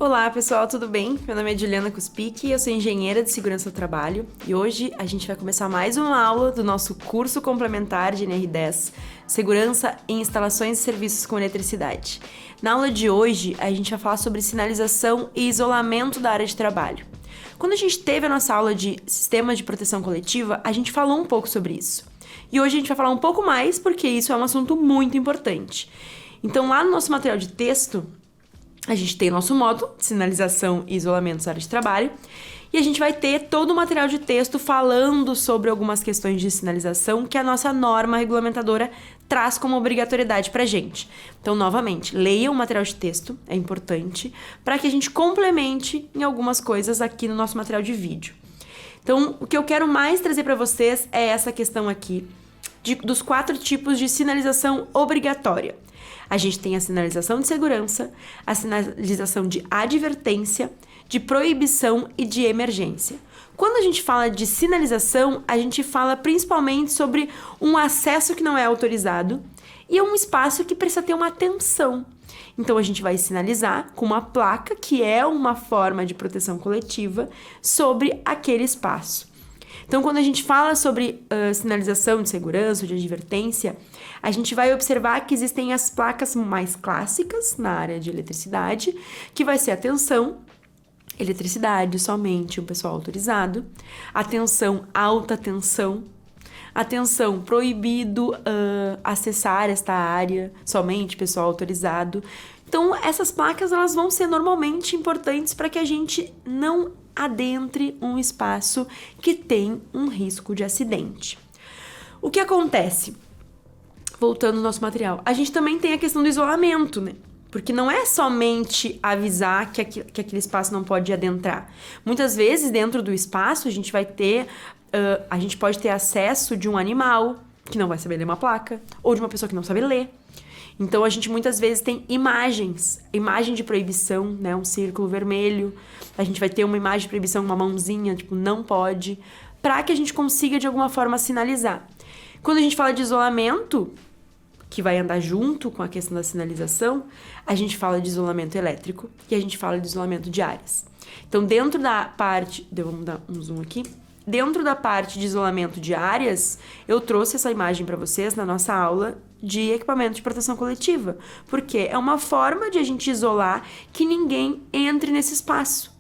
Olá pessoal, tudo bem? Meu nome é Juliana Cuspic, eu sou engenheira de segurança do trabalho e hoje a gente vai começar mais uma aula do nosso curso complementar de NR10, Segurança em Instalações e Serviços com Eletricidade. Na aula de hoje a gente vai falar sobre sinalização e isolamento da área de trabalho. Quando a gente teve a nossa aula de Sistema de Proteção Coletiva, a gente falou um pouco sobre isso. E hoje a gente vai falar um pouco mais porque isso é um assunto muito importante. Então lá no nosso material de texto, a gente tem o nosso módulo de sinalização e isolamento da área de trabalho e a gente vai ter todo o material de texto falando sobre algumas questões de sinalização que a nossa norma regulamentadora traz como obrigatoriedade pra gente. Então, novamente, leia o material de texto, é importante, para que a gente complemente em algumas coisas aqui no nosso material de vídeo. Então, o que eu quero mais trazer para vocês é essa questão aqui dos 4 tipos de sinalização obrigatória. A gente tem a sinalização de segurança, a sinalização de advertência, de proibição e de emergência. Quando a gente fala de sinalização, a gente fala principalmente sobre um acesso que não é autorizado e um espaço que precisa ter uma atenção. Então, a gente vai sinalizar com uma placa, que é uma forma de proteção coletiva, sobre aquele espaço. Então, quando a gente fala sobre sinalização de segurança, de advertência, a gente vai observar que existem as placas mais clássicas na área de eletricidade, que vai ser atenção, eletricidade, somente o pessoal autorizado, atenção, alta tensão, atenção, proibido acessar esta área, somente pessoal autorizado. Então, essas placas elas vão ser normalmente importantes para que a gente não adentre um espaço que tem um risco de acidente. O que acontece? Voltando ao nosso material, a gente também tem a questão do isolamento, né? Porque não é somente avisar que aquele espaço não pode adentrar. Muitas vezes, dentro do espaço, a gente pode ter acesso de um animal que não vai saber ler uma placa, ou de uma pessoa que não sabe ler. Então, a gente muitas vezes tem imagem de proibição, né? Um círculo vermelho. A gente vai ter uma imagem de proibição, uma mãozinha, tipo, não pode, para que a gente consiga, de alguma forma, sinalizar. Quando a gente fala de isolamento, que vai andar junto com a questão da sinalização, a gente fala de isolamento elétrico e a gente fala de isolamento de áreas. Então, dentro da parte... Vamos dar um zoom aqui. Dentro da parte de isolamento de áreas, eu trouxe essa imagem para vocês na nossa aula de equipamento de proteção coletiva, porque é uma forma de a gente isolar que ninguém entre nesse espaço.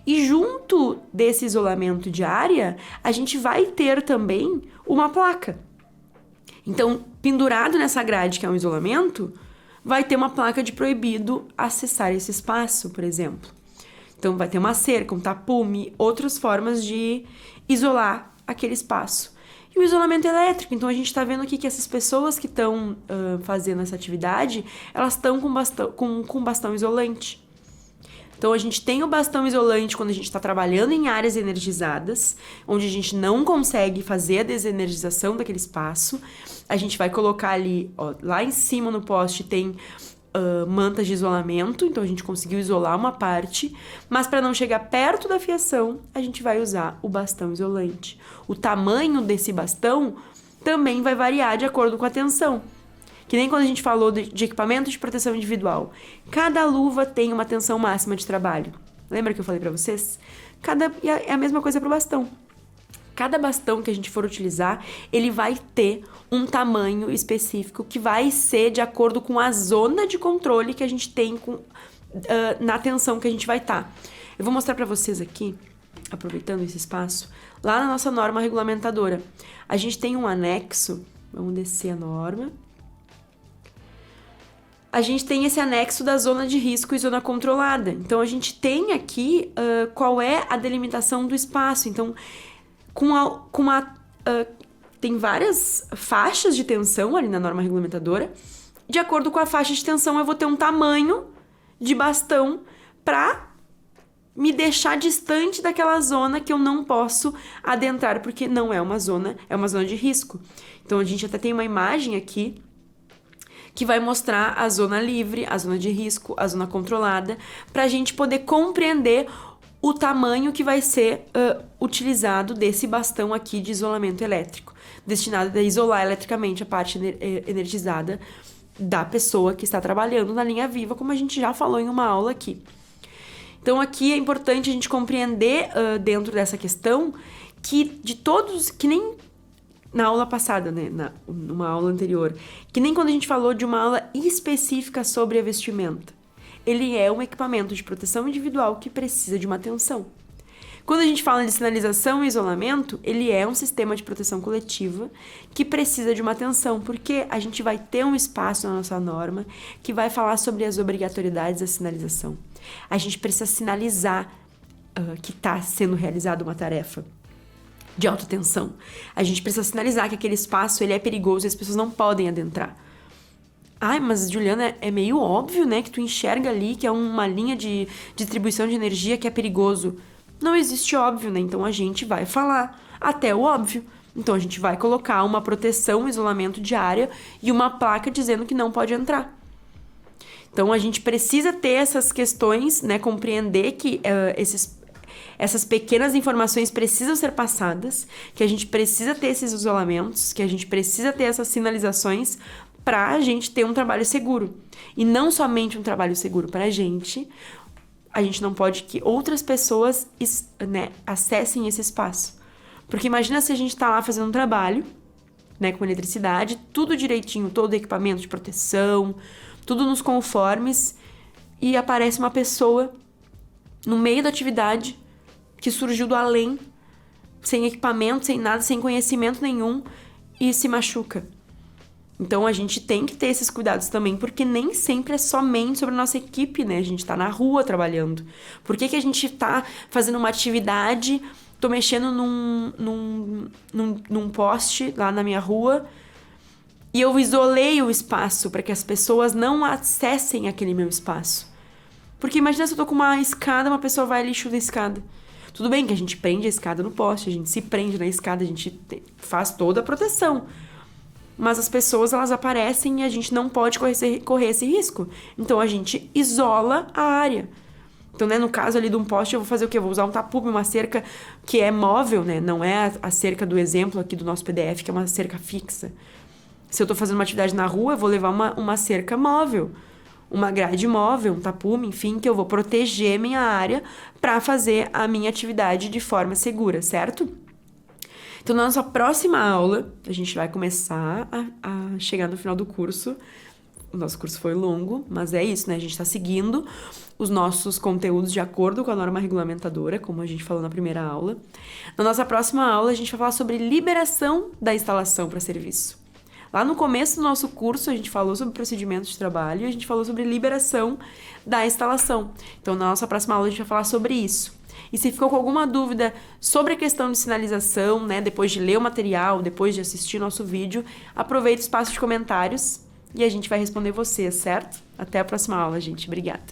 E junto desse isolamento de área, a gente vai ter também uma placa. Então, pendurado nessa grade, que é um isolamento, vai ter uma placa de proibido acessar esse espaço, por exemplo. Então, vai ter uma cerca, um tapume, outras formas de isolar aquele espaço. E o isolamento elétrico, então a gente está vendo aqui que essas pessoas que estão fazendo essa atividade, elas estão com bastão isolante. Então, a gente tem o bastão isolante quando a gente está trabalhando em áreas energizadas, onde a gente não consegue fazer a desenergização daquele espaço. A gente vai colocar ali, ó, lá em cima no poste tem mantas de isolamento, então a gente conseguiu isolar uma parte, mas para não chegar perto da fiação, a gente vai usar o bastão isolante. O tamanho desse bastão também vai variar de acordo com a tensão. Que nem quando a gente falou de equipamento de proteção individual. Cada luva tem uma tensão máxima de trabalho. Lembra que eu falei para vocês? E é a mesma coisa para o bastão. Cada bastão que a gente for utilizar, ele vai ter um tamanho específico que vai ser de acordo com a zona de controle que a gente tem na tensão que a gente vai estar. Eu vou mostrar para vocês aqui, aproveitando esse espaço, lá na nossa norma regulamentadora. A gente tem um anexo, vamos descer a norma. A gente tem esse anexo da zona de risco e zona controlada. Então, a gente tem aqui qual é a delimitação do espaço. Então, tem várias faixas de tensão ali na norma regulamentadora. De acordo com a faixa de tensão, eu vou ter um tamanho de bastão para me deixar distante daquela zona que eu não posso adentrar, porque não é uma zona, é uma zona de risco. Então, a gente até tem uma imagem aqui que vai mostrar a zona livre, a zona de risco, a zona controlada, para a gente poder compreender o tamanho que vai ser utilizado desse bastão aqui de isolamento elétrico, destinado a isolar eletricamente a parte energizada da pessoa que está trabalhando na linha viva, como a gente já falou em uma aula aqui. Então aqui é importante a gente compreender dentro dessa questão que de todos, que nem na aula passada, né, numa aula anterior, que nem quando a gente falou de uma aula específica sobre a vestimenta. Ele é um equipamento de proteção individual que precisa de uma atenção. Quando a gente fala de sinalização e isolamento, ele é um sistema de proteção coletiva que precisa de uma atenção, porque a gente vai ter um espaço na nossa norma que vai falar sobre as obrigatoriedades da sinalização. A gente precisa sinalizar que está sendo realizada uma tarefa de alta tensão. A gente precisa sinalizar que aquele espaço ele é perigoso e as pessoas não podem adentrar. Ai, mas Juliana, é meio óbvio, né, que tu enxerga ali que é uma linha de distribuição de energia que é perigoso. Não existe óbvio, né? Então a gente vai falar até o óbvio. Então a gente vai colocar uma proteção, um isolamento de área e uma placa dizendo que não pode entrar. Então a gente precisa ter essas questões, né? Compreender que essas pequenas informações precisam ser passadas, que a gente precisa ter esses isolamentos, que a gente precisa ter essas sinalizações para a gente ter um trabalho seguro. E não somente um trabalho seguro para a gente não pode que outras pessoas, né, acessem esse espaço. Porque imagina se a gente tá lá fazendo um trabalho, né, com eletricidade, tudo direitinho, todo o equipamento de proteção, tudo nos conformes, e aparece uma pessoa no meio da atividade que surgiu do além, sem equipamento, sem nada, sem conhecimento nenhum, e se machuca. Então, a gente tem que ter esses cuidados também, porque nem sempre é somente sobre a nossa equipe, né? A gente tá na rua trabalhando. Por que a gente tá fazendo uma atividade, tô mexendo num poste lá na minha rua, e eu isolei o espaço para que as pessoas não acessem aquele meu espaço. Porque imagina se eu tô com uma escada, uma pessoa vai ali e chuta a escada. Tudo bem que a gente prende a escada no poste, a gente se prende na escada, a gente faz toda a proteção. Mas as pessoas, elas aparecem e a gente não pode correr esse risco. Então, a gente isola a área. Então, né, no caso ali de um poste, eu vou fazer o quê? Eu vou usar um tapume, uma cerca que é móvel, né? Não é a cerca do exemplo aqui do nosso PDF, que é uma cerca fixa. Se eu tô fazendo uma atividade na rua, eu vou levar uma cerca móvel. Uma grade móvel, um tapume, enfim, que eu vou proteger minha área para fazer a minha atividade de forma segura, certo? Então, na nossa próxima aula, a gente vai começar a chegar no final do curso. O nosso curso foi longo, mas é isso, né? A gente está seguindo os nossos conteúdos de acordo com a norma regulamentadora, como a gente falou na primeira aula. Na nossa próxima aula, a gente vai falar sobre liberação da instalação para serviço. Lá no começo do nosso curso, a gente falou sobre procedimentos de trabalho e a gente falou sobre liberação da instalação. Então, na nossa próxima aula, a gente vai falar sobre isso. E se ficou com alguma dúvida sobre a questão de sinalização, né, depois de ler o material, depois de assistir nosso vídeo, aproveite o espaço de comentários e a gente vai responder você, certo? Até a próxima aula, gente. Obrigada.